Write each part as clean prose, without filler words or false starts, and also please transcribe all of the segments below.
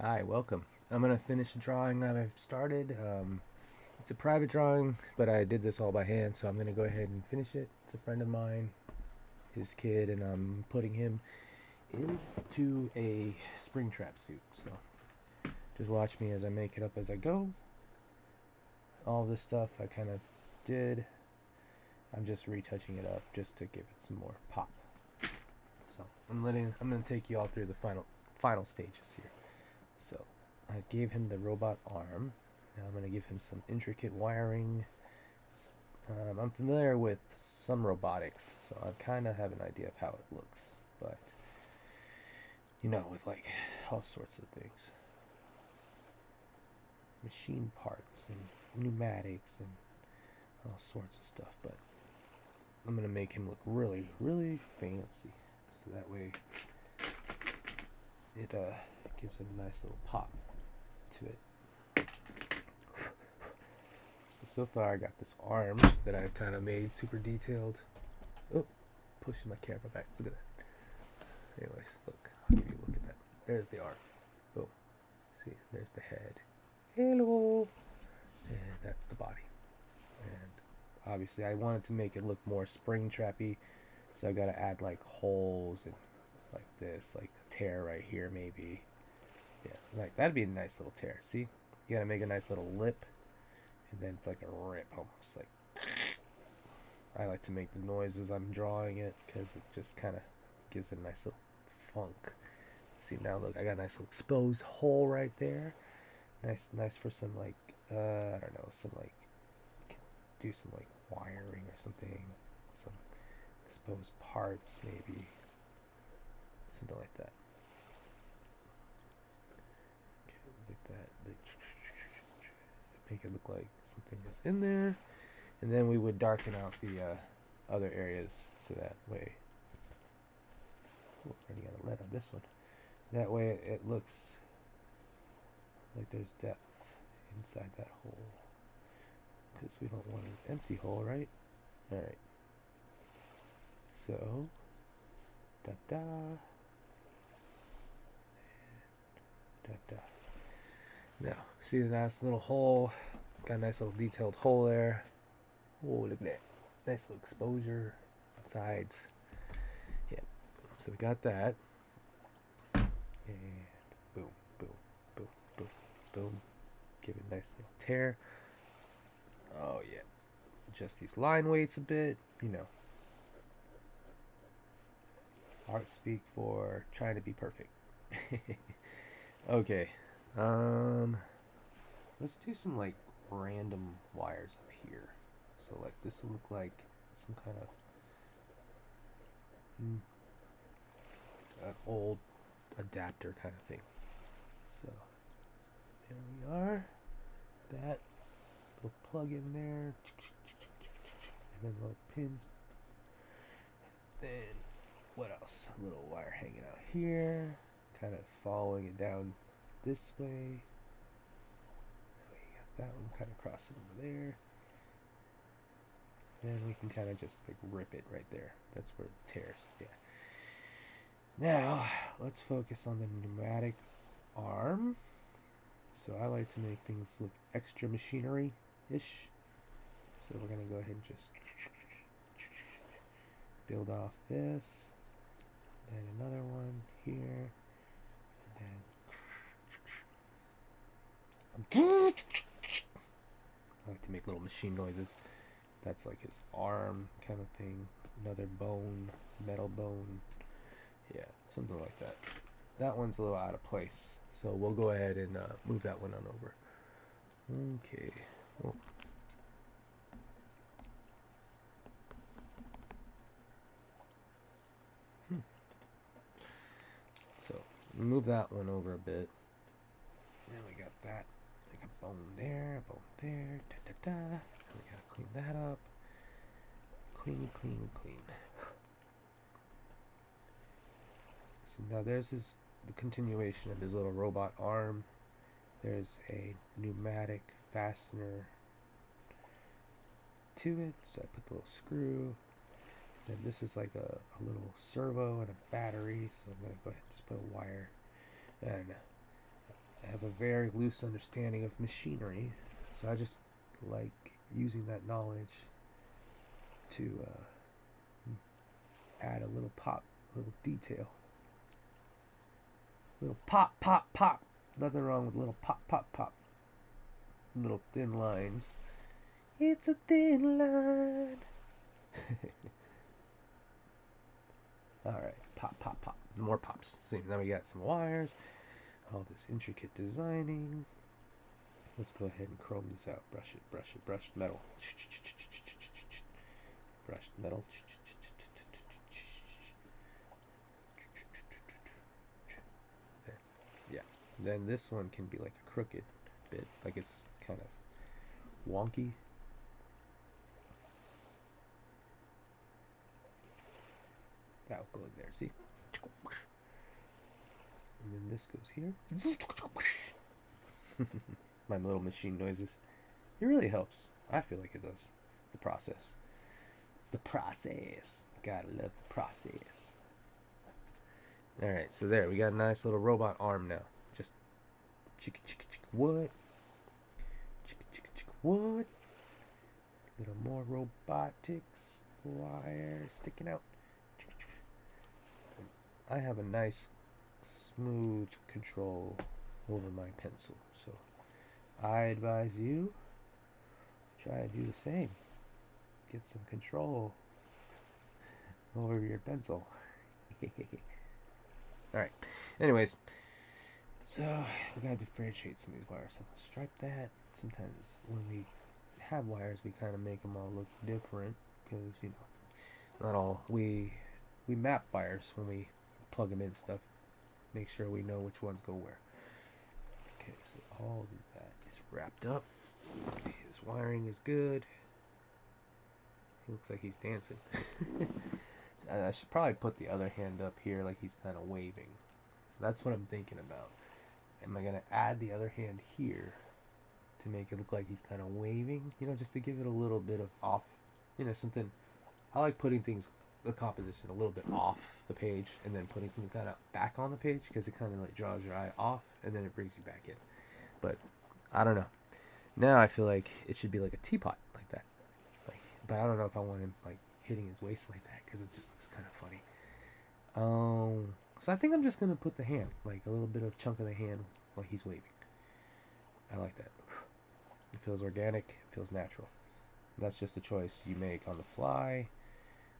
Hi, welcome. I'm gonna finish a drawing I've started. It's a private drawing, but I did this all by hand, so I'm gonna go ahead and finish it. It's a friend of mine, his kid, and I'm putting him into a spring trap suit. So just watch me as I make it up as I go. All this stuff I kind of did. I'm just retouching it up just to give it some more pop. So I'm gonna take you all through the final stages here. So I gave him the robot arm. Now I'm going to give him some intricate wiring. I'm familiar with some robotics, so I kind of have an idea of how it looks. But, with like all sorts of things machine parts and pneumatics and all sorts of stuff. But I'm going to make him look really, really fancy. So that way it gives it a nice little pop to it. So far I got this arm that I've kind of made super detailed. Oh, pushing my camera back. Look at that. Anyways, look. I'll give you a look at that. There's the arm. Boom. See, there's the head. Hello. And that's the body. And obviously I wanted to make it look more spring trappy, so I got to add like holes and like this, like a tear right here maybe. Yeah, like that'd be a nice little tear. See, you gotta make a nice little lip, and then it's like a rip almost. Like I like to make the noises I'm drawing it because it just kind of gives it a nice little funk. See now, look, I got a nice little exposed hole right there. Nice for some like I don't know, some like do some like wiring or something, some exposed parts maybe, something like that. Like that. Make it look like something is in there, and then we would darken out the other areas so that way. Oh, already got a lead on this one. That way it looks like there's depth inside that hole, because we don't want an empty hole, right? All right. So, da da, da da. Now, see the nice little hole? Got a nice little detailed hole there. Oh, look at that. Nice little exposure sides. Yeah. So we got that. And boom, boom, boom, boom, boom. Give it a nice little tear. Oh, yeah. Adjust these line weights a bit. Art speak for trying to be perfect. Okay. Um, let's do some like random wires up here. So like this will look like some kind of an old adapter kind of thing. So there we are. That will plug in there, and then little pins. And then what else? A little wire hanging out here, kind of following it down this way. We got that one kind of crossing over there. And we can kind of just like rip it right there. That's where it tears. Yeah. Now, let's focus on the pneumatic arm. So I like to make things look extra machinery-ish. So we're going to go ahead and just build off this. Then another one here. And then I like to make little machine noises. That's like his arm kind of thing. Another bone, metal bone. Yeah, something like that. That one's a little out of place, so we'll go ahead and move that one on over. Okay. Oh. So move that one over a bit. Then we got that. Like a bone there, a bone there. Da da da. And we gotta clean that up. Clean, clean, clean. So now there's the continuation of his little robot arm. There's a pneumatic fastener to it, so I put the little screw. Then this is like a little servo and a battery, so I'm gonna go ahead and just put a wire and I have a very loose understanding of machinery, so I just like using that knowledge to add a little pop, a little detail. Little pop, pop, pop. Nothing wrong with little pop, pop, pop. Little thin lines. It's a thin line. Alright, pop, pop, pop. More pops. See, now we got some wires. All this intricate designing. Let's go ahead and chrome this out. Brush it, brush it, brush metal. Brushed metal. Yeah. Then this one can be like a crooked bit. Like it's kind of wonky. That'll go in there, see? And then this goes here. My little machine noises. It really helps. I feel like it does. The process. The process. Gotta love the process. Alright, so there. We got a nice little robot arm now. Just chicka chicka chicka what? Chicka chicka chicka what? Little more robotics. Wire sticking out. I have a nice smooth control over my pencil, so I advise you try to do the same. Get some control over your pencil. Alright, anyways, so we gotta differentiate some of these wires. I'm gonna stripe that. Sometimes when we have wires, we kind of make them all look different because, you know, not all we map wires when we plug them in stuff. Make sure we know which ones go where. Okay, so all of that is wrapped up. His wiring is good. He looks like he's dancing. I should probably put the other hand up here like he's kind of waving. So that's what I'm thinking about. Am I going to add the other hand here to make it look like he's kind of waving? You know, just to give it a little bit of off, you know, something. I like putting things, the composition a little bit off the page and then putting something kind of back on the page because it kind of like draws your eye off and then it brings you back in. But I don't know. Now I feel like it should be like a teapot like that. Like, but I don't know if I want him like hitting his waist like that because it just looks kind of funny. So I think I'm just gonna put the hand, like a little bit of chunk of the hand, like he's waving. I like that. It feels organic. It feels natural. That's just a choice you make on the fly.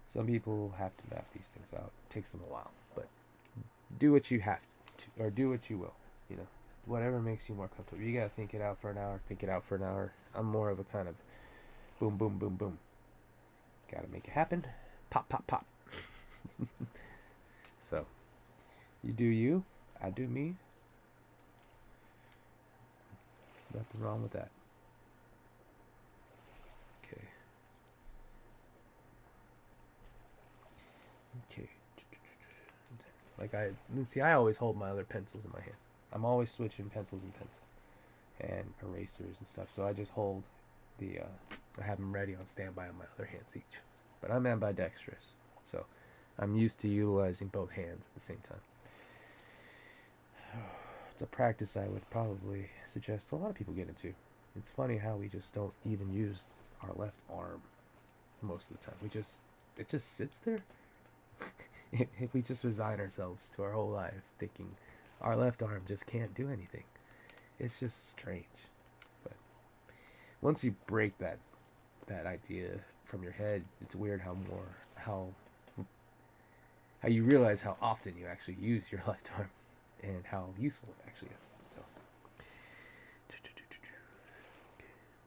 Some people have to map these things out. It takes them a while, but do what you have to, or do what you will. You know, whatever makes you more comfortable. You gotta think it out for an hour. Think it out for an hour. I'm more of a kind of boom, boom, boom, boom. Gotta make it happen. Pop, pop, pop. So, you do you. I do me. Nothing wrong with that. Okay. Okay. Like I always hold my other pencils in my hand. I'm always switching pencils and pens and erasers and stuff. So I just hold the, I have them ready on standby on my other hands each. But I'm ambidextrous, so I'm used to utilizing both hands at the same time. It's a practice I would probably suggest a lot of people get into. It's funny how we just don't even use our left arm most of the time. It just sits there. If we just resign ourselves to our whole life thinking our left arm just can't do anything, it's just strange. But once you break that idea from your head, it's weird how you realize how often you actually use your left arm and how useful it actually is. So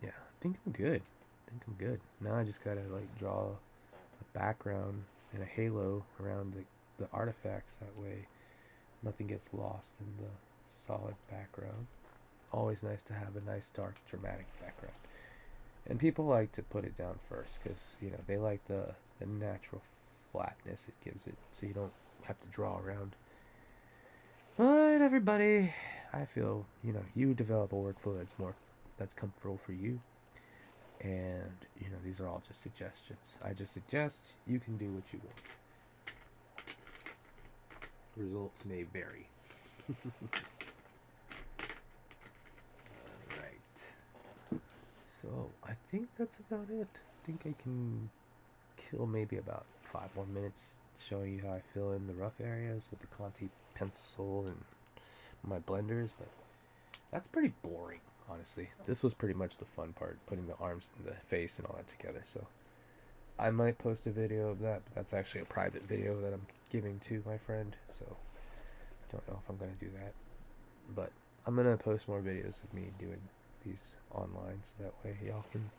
yeah, I think I'm good. Now I just gotta like draw a background and a halo around the artifacts. That way nothing gets lost in the solid background. Always nice to have a nice dark dramatic background. And people like to put it down first because, you know, they like the natural flatness it gives it, so you don't have to draw around. But everybody, I feel, you know, you develop a workflow that's comfortable for you. And, you know, these are all just suggestions. I just suggest you can do what you will. Results may vary. think that's about it. I think I can kill maybe about 5 more minutes showing you how I fill in the rough areas with the Conti pencil and my blenders, but that's pretty boring, honestly. This was pretty much the fun part, putting the arms and the face and all that together. So I might post a video of that, but that's actually a private video that I'm giving to my friend, so don't know if I'm gonna do that. But I'm gonna post more videos of me doing these online, so that way y'all can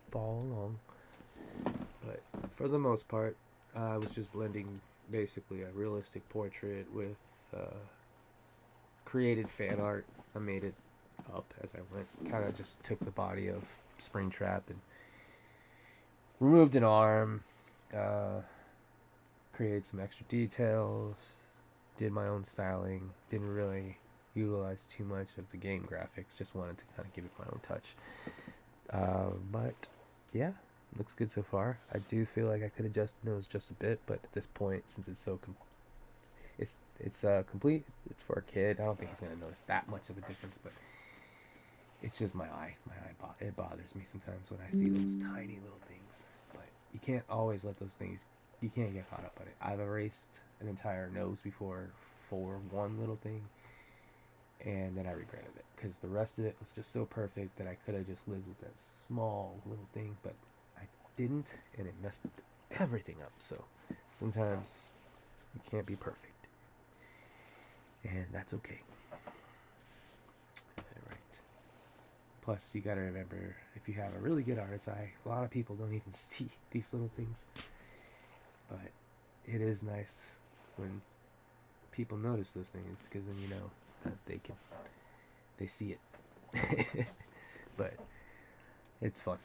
follow along. But for the most part, I was just blending basically a realistic portrait with created fan art. I made it up as I went. Kind of just took the body of Springtrap and removed an arm, created some extra details, did my own styling. Didn't really utilize too much of the game graphics. Just wanted to kind of give it my own touch. But yeah, looks good so far. I do feel like I could adjust the nose just a bit, but at this point, since it's so it's complete, it's for a kid. I don't think he's gonna notice that much of a difference, but it's just my eye. It bothers me sometimes when I see those tiny little things. But you can't always let those things. You can't get caught up on it. I've erased an entire nose before for one little thing, and then I regretted it because the rest of it was just so perfect that I could have just lived with that small little thing, but I didn't, and it messed everything up. So sometimes you can't be perfect, and that's okay. Alright. Plus, you gotta remember, if you have a really good artist's eye, a lot of people don't even see these little things, but it is nice when people notice those things, because then you know that they see it. But it's fun.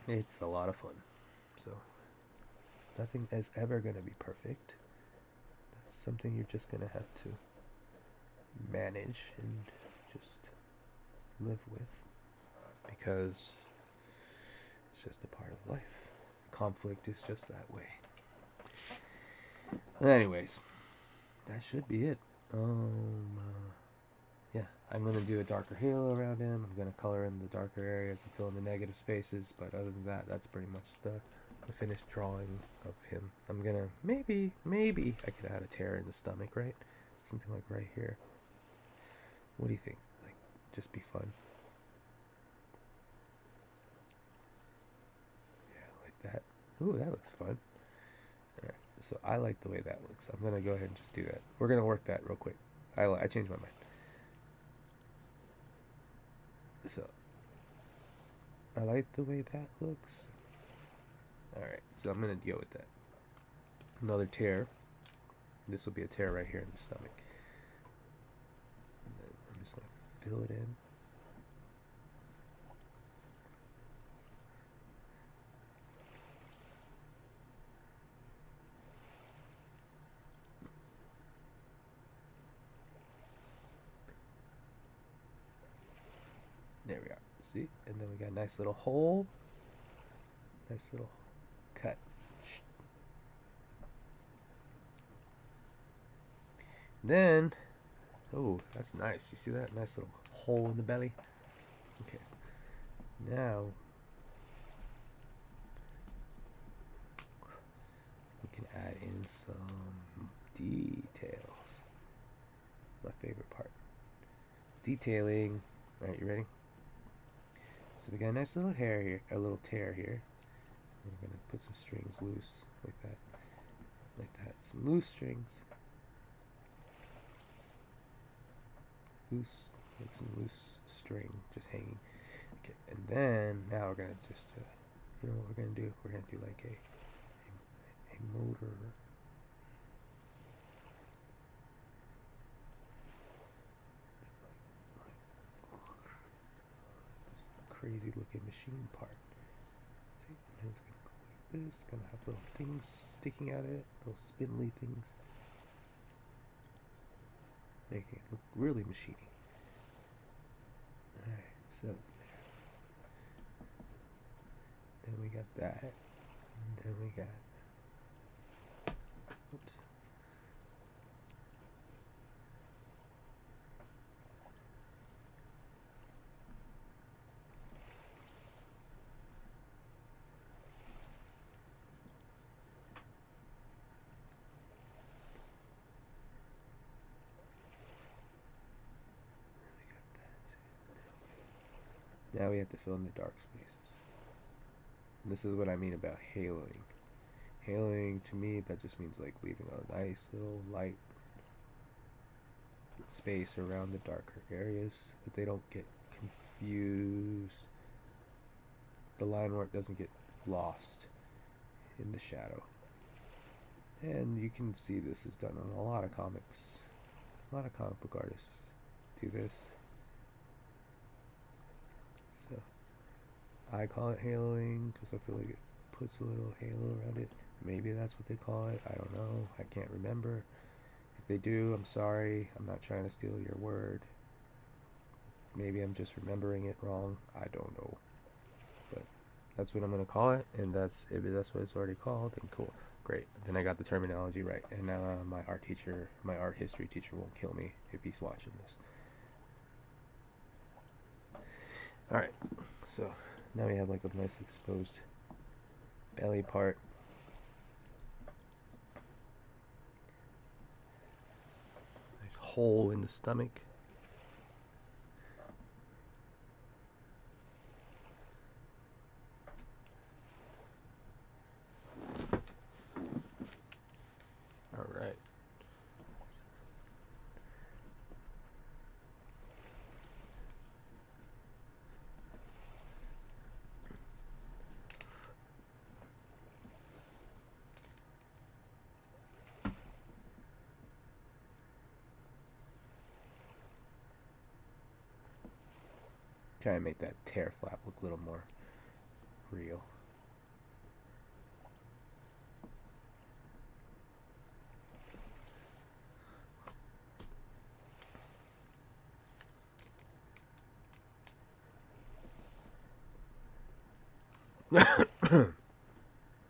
It's a lot of fun. So nothing is ever gonna be perfect. That's something you're just gonna have to manage and just live with, because it's just a part of life. Conflict is just that way. Anyways, that should be it. Yeah, I'm gonna do a darker halo around him. I'm gonna color in the darker areas and fill in the negative spaces. But other than that, that's pretty much the finished drawing of him. I'm gonna maybe I could add a tear in the stomach, right? Something like right here. What do you think? Like, just be fun. Yeah, like that. Ooh, that looks fun. Alright, so I like the way that looks. I'm gonna go ahead and just do that. We're gonna work that real quick. I changed my mind. So I like the way that looks. Alright, so I'm gonna go with that. Another tear. This will be a tear right here in the stomach. And then I'm just gonna fill it in. There we are. See? And then we got a nice little hole. Nice little cut. Then, oh, that's nice. You see that? Nice little hole in the belly. Okay. Now, we can add in some details. My favorite part. Detailing. Alright, you ready? So we got a nice little hair here, a little tear here. And we're gonna put some strings loose, like that. Like that. Some loose strings. Loose, like some loose string just hanging. Okay, and then now we're gonna just, you know what we're gonna do? We're gonna do like a motor. Crazy looking machine part. See, and it's gonna go like this. Gonna have little things sticking out of it, little spindly things, making it look really machiny. Alright, so there. Then we got that, and then we got. Oops. Now we have to fill in the dark spaces. And this is what I mean about haloing. Haloing, to me, that just means like leaving a nice little light space around the darker areas so that they don't get confused. The line work doesn't get lost in the shadow. And you can see this is done on a lot of comics. A lot of comic book artists do this. So I call it haloing because I feel like it puts a little halo around it. Maybe that's what they call it. I don't know. I can't remember. If they do, I'm sorry. I'm not trying to steal your word. Maybe I'm just remembering it wrong. I don't know. But that's what I'm going to call it. And if that's what it's already called, then cool. Great. Then I got the terminology right. And now my art history teacher won't kill me if he's watching this. Alright. So now we have like a nice exposed belly part. Nice hole in the stomach. Alright. Try and make that tear flap look a little more real.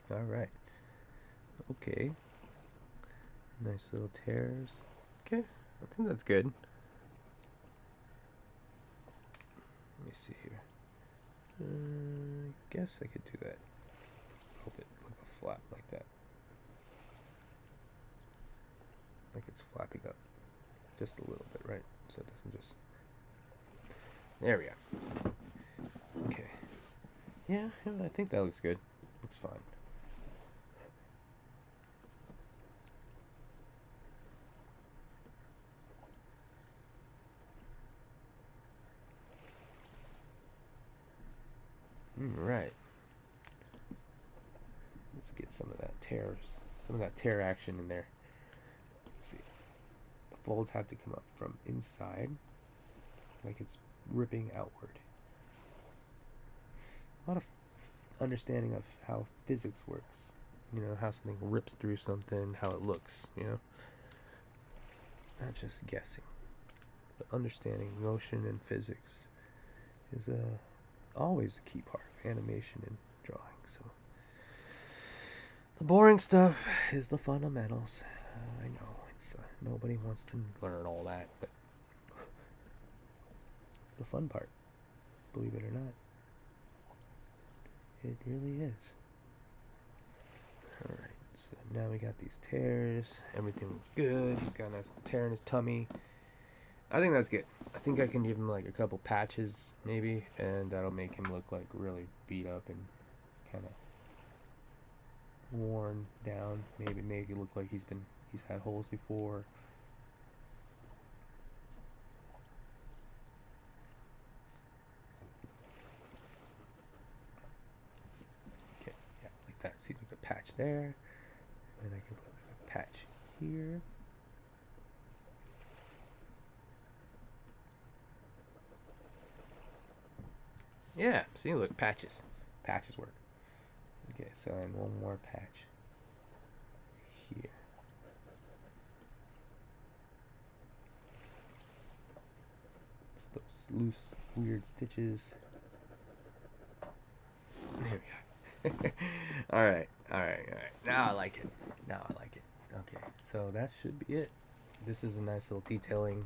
Alright. Okay. Nice little tears. Okay. I think that's good. Let me see here. I guess I could do that. A little bit like a flap like that. Like it's flapping up. Just a little bit, right? So it doesn't just... There we go. Okay. Yeah, I think that looks good. Looks fine. Right. Let's get some of that tear action in there. Let's see. The folds have to come up from inside, like it's ripping outward. A lot of understanding of how physics works. You know, how something rips through something, how it looks, you know. Not just guessing. But understanding motion and physics is always a key part of animation and drawing. So the boring stuff is the fundamentals. I know it's nobody wants to learn all that, but it's the fun part. Believe it or not, it really is. All right, so now we got these tears. Everything looks good. He's got a nice tear in his tummy. I think that's good. I think I can give him like a couple patches maybe, and that'll make him look like really beat up and kind of worn down. Maybe make it look like he's had holes before. Okay, yeah, like that. See like a patch there, and I can put like a patch here. Yeah, see, look, patches. Patches work. Okay, so and one more patch here. Just those loose, weird stitches. There we go. Alright. Now I like it. Okay, so that should be it. This is a nice little detailing.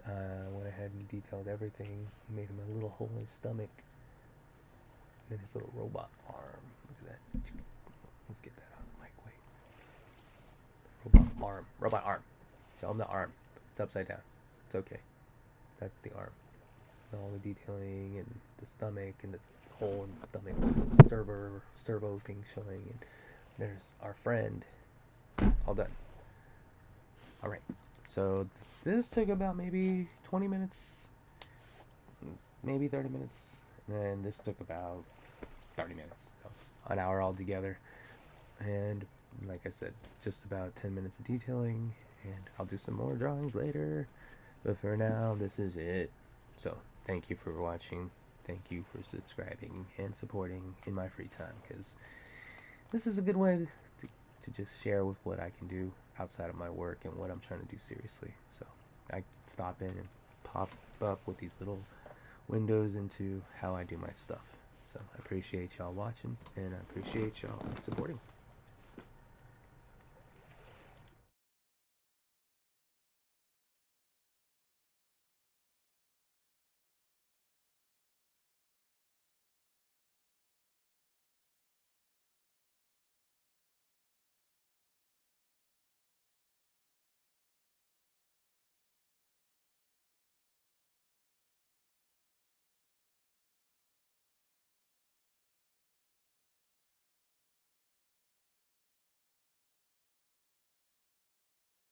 Went ahead and detailed everything. Made him a little hole in his stomach. Then his little robot arm. Look at that. Let's get that out of the mic. Wait. Robot arm. Show him the arm. It's upside down. It's okay. That's the arm. all the detailing and the stomach and the hole in the stomach, servo thing showing, and there's our friend. All done. All right. So this took about maybe 20 minutes, maybe 30 minutes, and then this took about 30 minutes, so an hour altogether. And like I said, just about 10 minutes of detailing, and I'll do some more drawings later. But for now, this is it. So thank you for watching. Thank you for subscribing and supporting in my free time, because this is a good way to just share with what I can do outside of my work and what I'm trying to do seriously. So I stop in and pop up with these little windows into how I do my stuff. So I appreciate y'all watching, and I appreciate y'all supporting.